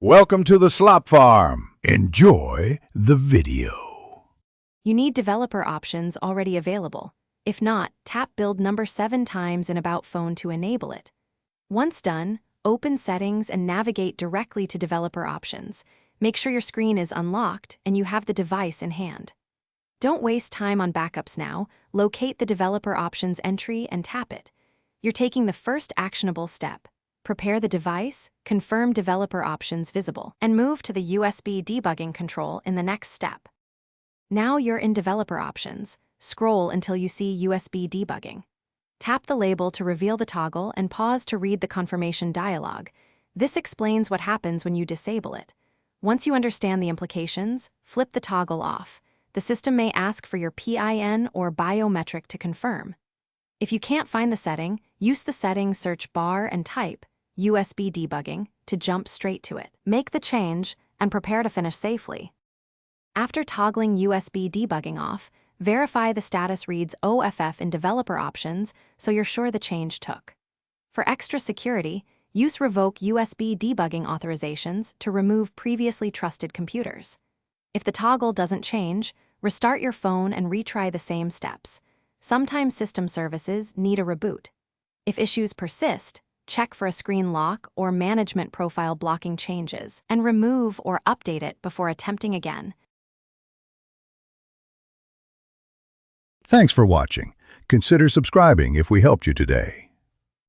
Welcome to the Slop Farm. Enjoy the video. You need developer options already available. If not, tap build number 7 times in About Phone to enable it. Once done, open Settings and navigate directly to Developer Options. Make sure your screen is unlocked and you have the device in hand. Don't waste time on backups now. Locate the Developer Options entry and tap it. You're taking the first actionable step. Prepare the device, confirm developer options visible, and move to the USB debugging control in the next step. Now you're in developer options. Scroll until you see USB debugging. Tap the label to reveal the toggle and pause to read the confirmation dialog. This explains what happens when you disable it. Once you understand the implications, flip the toggle off. The system may ask for your PIN or biometric to confirm. If you can't find the setting, use the settings search bar and type USB debugging to jump straight to it. Make the change and prepare to finish safely. After toggling USB debugging off, verify the status reads OFF in developer options so you're sure the change took. For extra security, use revoke USB debugging authorizations to remove previously trusted computers. If the toggle doesn't change, restart your phone and retry the same steps. Sometimes system services need a reboot. If issues persist, check for a screen lock or management profile blocking changes, and remove or update it before attempting again. Thanks for watching. Consider subscribing if we helped you today.